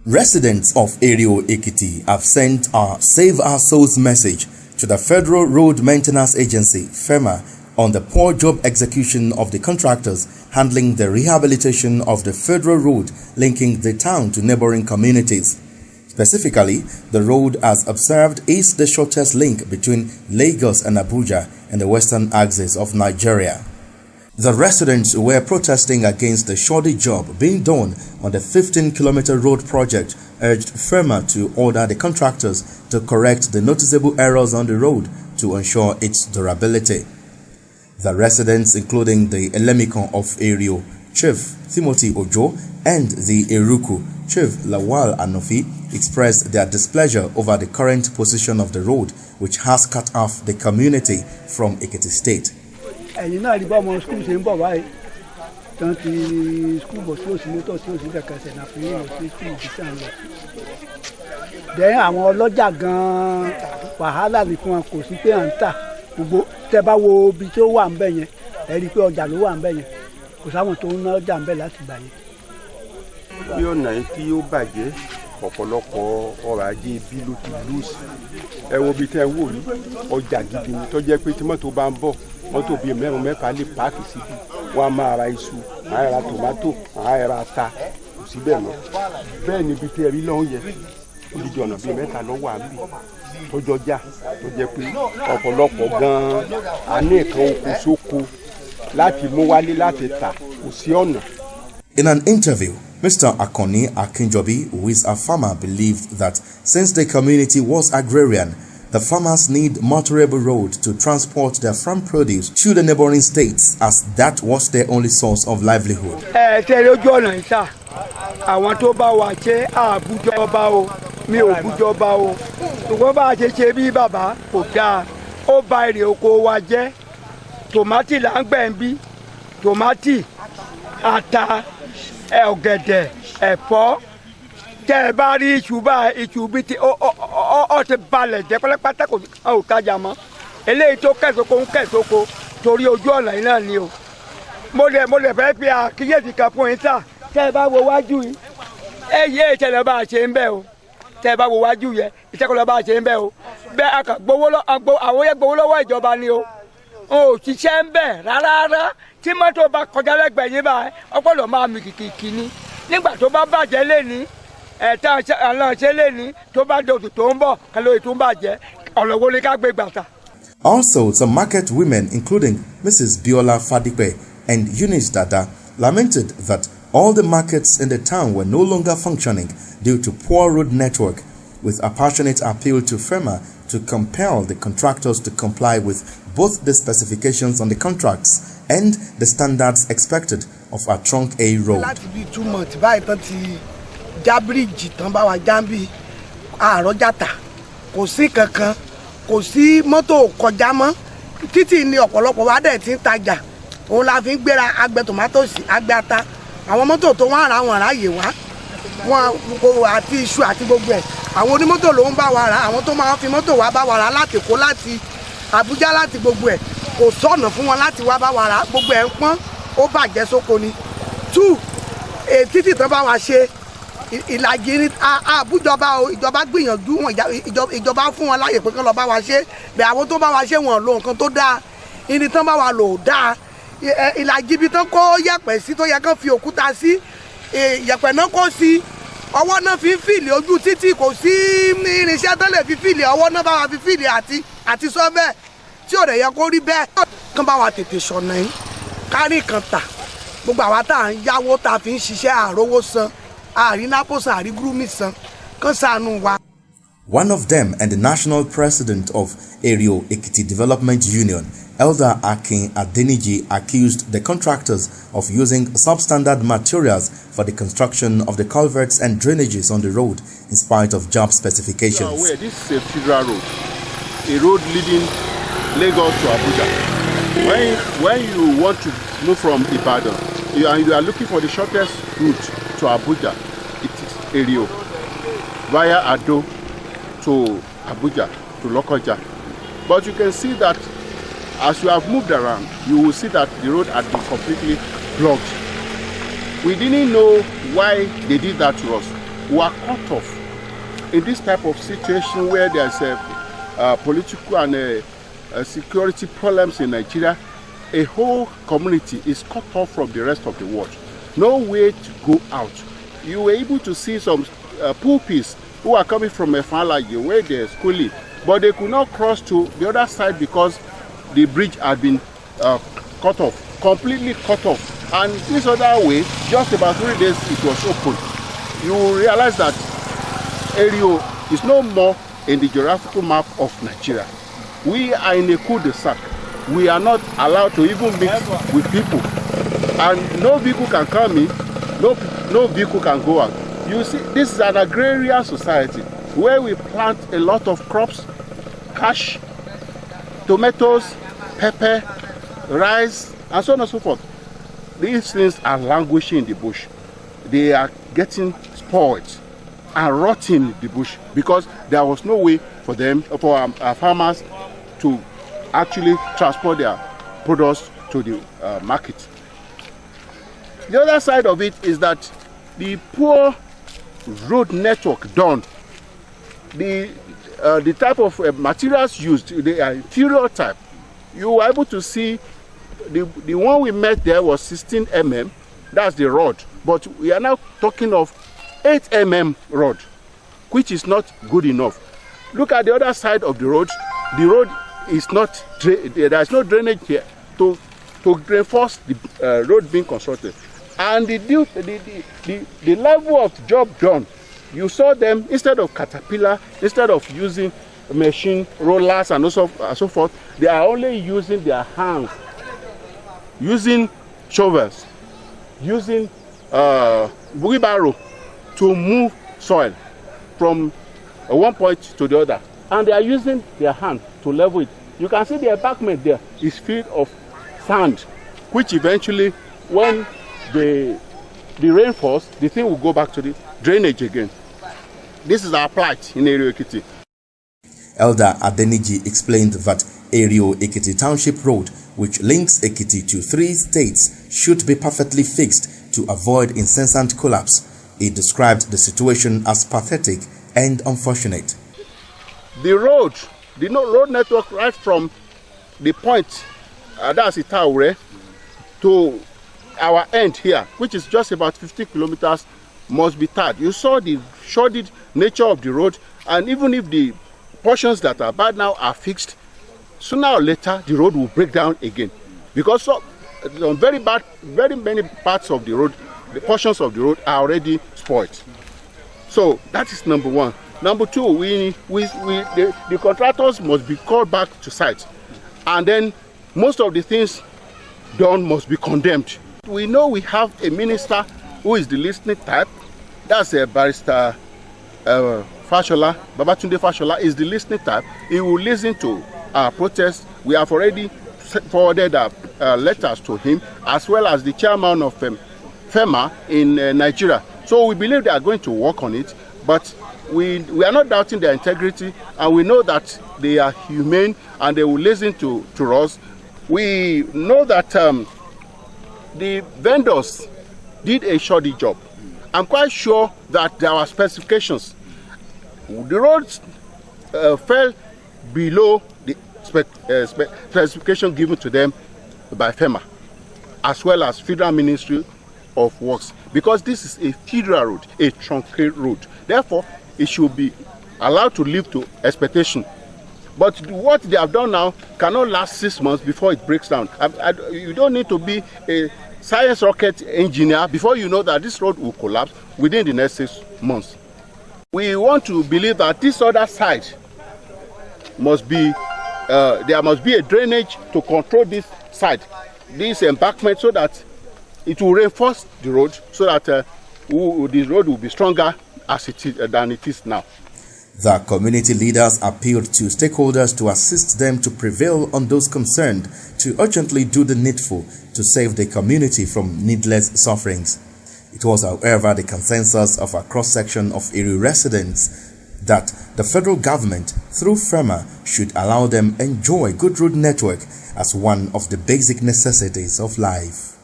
Residents of Erio Ekiti have sent a Save Our Souls message to the Federal Road Maintenance Agency, FEMA, on the poor job execution of the contractors handling the rehabilitation of the federal road linking the town to neighboring communities. Specifically, the road, as observed, is the shortest link between Lagos and Abuja and the western axis of Nigeria. The residents were protesting against the shoddy job being done on the 15-kilometer road project urged FEMA to order the contractors to correct the noticeable errors on the road to ensure its durability. The residents, including the Elemikon of Erio, Chief Timothy Ojo, and the Eruku, Chief Lawal Anofi, expressed their displeasure over the current position of the road, which has cut off the community from Ekiti State. ẹ̀yin náà rí bá ọmọ skul ṣe ń bọ̀ báyìí tán ti skul bọ̀ sí òsì mọ́tò sí òsì kẹ̀kẹ́sẹ̀ náà fi yóò sí skul ibi tí à ń lọ. dẹ́yìn àwọn ọlọ́jà gan-an wàhálà ní fún wọn kò sí pé à ń tà gbogbo tẹ́ bá wo ibi tó wà ń bẹ̀ yẹn ẹ rí i pé ọjà ló wà ń bẹ̀ yẹn kò sáwọn tó ń ná ọjà ń bẹ̀ láti gbà yẹn. bí ọ̀nà yìí tí ó bàjẹ́ ọ̀pọ̀lọpọ̀ ọrọ̀ ajé bí ló ti lùsì ẹ wo ibi tẹ́ ẹ wò ní ọjà gidi ni tó jẹ́ pé tí mọ́tò bá ń bọ̀ mọ́tò bíi mẹ́rin mẹ́fà lè páàkì síbi wọ́n á máa ra iṣu á ra tòmátò á ra ata kò sí bẹ́ẹ̀ mọ́ bẹ́ẹ̀ ni ibi tí ẹ rí lọ́hùn yẹ odidi ọ̀nà bíi mẹ́ta lọ́wọ́ àbí tó jọjá tó jẹ́ pé ọ̀pọ̀lọpọ̀ gan-an a ní nǹkan oko sóko láti mú wálé láti tà kò sí ọ̀nà. In an interview, Mr. Akoni Akinjobi, who is a farmer, believed that since the community was agrarian, the farmers need motorable road to transport their farm produce to the neighboring states, as that was their only source of livelihood. tẹ́lẹ̀ ojú ọ̀nà yìí sá àwọn tó bá wà ṣe àbújọba o mi ò bújọba o ṣùgbọ́n bá a ṣe bí bàbá kò dáa ó ba èrè oko wa jẹ́ tòmátì là ń gbẹ̀ ń bí tòmátì ata ọ̀gẹ̀dẹ̀ ẹ̀fọ́ tẹ́ ẹ bá rí iṣu bí ti ọ ti balẹ̀ jẹ́ pátápátá kò tajà mọ́ eléyìí tó kẹ̀sókò ń kẹ̀sókò torí ojú ọ̀nà yìí náà ni o mo lè fẹ́ fi àkíyèsí kan fún yín sá tẹ́ ẹ bá wo wájú yìí èyí ìṣẹ̀lẹ̀ bá a ṣe ń bẹ̀ o tẹ́ ẹ bá wo wájú yẹ ìṣẹ̀kọ̀lẹ̀ bá a ṣe ń bẹ̀ o bẹ́ẹ̀ àwọn yẹn gbowó lọ́wọ́ ìjọba ni o ò ṣiṣẹ́ ń bẹ̀ rárá tí mọ́tò bá kọjá lẹ́gbẹ̀ẹ́ yín báyìí ọpọlọ máa mi kìkìkì ni nígbà tó bá bàjẹ́ lẹ́ni ẹ̀ta àlànṣe lẹ́ni tó bá dòtò tó ń bọ̀ kálọ̀ ètò ń bàjẹ́ ọ̀nà wo ni ká gbé gbàtà. Also, some market women, including Mrs. Biola Fadipe and Eunice Dada, lamented that all the markets in the town were no longer functioning due to poor road network, with a passionate appeal to FEMA to compel the contractors to comply with both the specifications on the contracts and the standards expected of a trunk A road. láti bí 2 months báyìí tán ti já bíríìjì tán bá wa jáǹbì àrọ́jàtà kò sí kankan kò sí mọ́tò kọjá mọ́ títì ní ọ̀pọ̀lọpọ̀ wa dẹ̀ ti ń tajà òun la fi ń gbéra agbẹ̀ tòmátòsì agbẹ̀ ata àwọn mọ́tò tó wọ́n ra wọn ráàyè wá wọn àti iṣu àti gbogbo ẹ̀ àwọn onímọ́tò ló ń bá wa rà àwọn tó máa ń fi mọ́tò wá bá wa rà láti Èkó láti Àbújá láti gbogbo ẹ̀ kò sọ̀nà fún wọn láti wá bá wa rà gbogbo ẹ̀ ń pọ́n ó bàjẹ́ sóko ni 2 títì tán bá wa ṣe ìlàjì àbújọba o ìjọba gbìyànjú wọn ìjọba fún wọn láyè pé kán lọ bá wa ṣe bẹ́ẹ̀ àwọn tó bá wa ṣe wọn lo nǹkan tó dáa irin tán bá wa lò dáa ìlàjì ibi tán kó yẹ̀pẹ̀ sí tó yẹ kán fi òkúta sí yẹ̀pẹ̀ náà kó sí ọwọ́ náà fi ń fìlì ojú títì kò sí irinṣẹ́ tó lè fi fìlì ọwọ́ náà bá wa fi fìlì àti sọ́bẹ̀ tí ò rẹ̀ yẹ kó rí bẹ́ẹ̀ kán bá wa tètè ṣọ̀nà yín kárí kan tà gbogbo àwa tá à ń yáwó tá a fi ń ṣiṣẹ́ àrówó san àrínápòsàn àrígúrúmì san kán ṣàánú wa. One of them and the national president of Erio Ekiti Development Union, Elder Akin Adeniji, accused the contractors of using substandard materials for the construction of the culverts and drainages on the road in spite of job specifications. You are aware, this is a federal road, a road leading Lagos to Abuja. When you want to move from Ibadan, you are looking for the shortest route to Abuja, it is Erio, via Ado to Abuja, to Lokoja. But you can see that as you have moved around, you will see that the road had been completely blocked. We didn't know why they did that to us. who are cut off in this type of situation where there's a political and security problems in Nigeria. A whole community is cut off from the rest of the world. No way to go out. You were able to see some pupils who are coming from a Efalaye where they're schooling, but they could not cross to the other side because the bridge had been cut off, completely cut off. And this other way, just about 3 days it was open. You realize that Erio is no more in the geographical map of Nigeria. We are in a cul-de-sac. We are not allowed to even mix with people. And no vehicle can come in, no vehicle can go out. You see, this is an agrarian society where we plant a lot of crops, cash, tomatoes, pepper, rice, and so on and so forth. These things are languishing in the bush. They are getting spoiled and rotting in the bush because there was no way for them, for our farmers to actually transport their products to the market. The other side of it is that the poor road network done, the type of materials used, the inferior type. You were able to see the one we met there was 16 mm, that's the rod, but we are now talking of 8 mm rod, which is not good enough. Look at the other side of the road is not, there is no drainage here to reinforce the road being constructed. And the level of job done, you saw them, instead of caterpillar, instead of using machine rollers and so forth, they are only using their hands, using shovels, using wheelbarrow to move soil from one point to the other. And they are using their hand to level it. You can see the embankment there is filled of sand, which eventually, when the rain falls, the thing will go back to the drainage again. This is our plight in Erio Ekiti. Elder Adeniji explained that Erio Ekiti Township Road, which links Ekiti to 3 states, should be perfectly fixed to avoid incessant collapse. He described the situation as pathetic and unfortunate. The road network right from the point, that's Itaure, to our end here, which is just about 50 kilometers, must be tarred. You saw the shoddy nature of the road, and even if the portions that are bad now are fixed, sooner or later the road will break down again, because on very many parts of the road, the portions of the road are already spoiled. So that is number one. Number two, the contractors must be called back to site, and then most of the things done must be condemned. We know we have a minister who is the listening type. That's a barrister Fashola, Babatunde Fashola is the listening type. He will listen to our protests. We have already forwarded letters to him, as well as the chairman of FEMA in Nigeria. So we believe they are going to work on it, but we are not doubting their integrity, and we know that they are humane and they will listen to us. We know that the vendors did a shoddy job. I'm quite sure that there were specifications. The roads fell below the specification given to them by FEMA, as well as Federal Ministry of Works, because this is a federal road, a truncated road. Therefore, it should be allowed to live to expectation. But what they have done now cannot last 6 months before it breaks down. You don't need to be a science rocket engineer before you know that this road will collapse within the next 6 months. We want to believe that this other side must be, there must be a drainage to control this side, this embankment, so that it will reinforce the road, so that the road will be stronger as it is, than it is now. The community leaders appealed to stakeholders to assist them to prevail on those concerned to urgently do the needful to save the community from needless sufferings. It was, however, the consensus of a cross-section of Erio residents that the federal government, through FEMA, should allow them enjoy good road network as one of the basic necessities of life.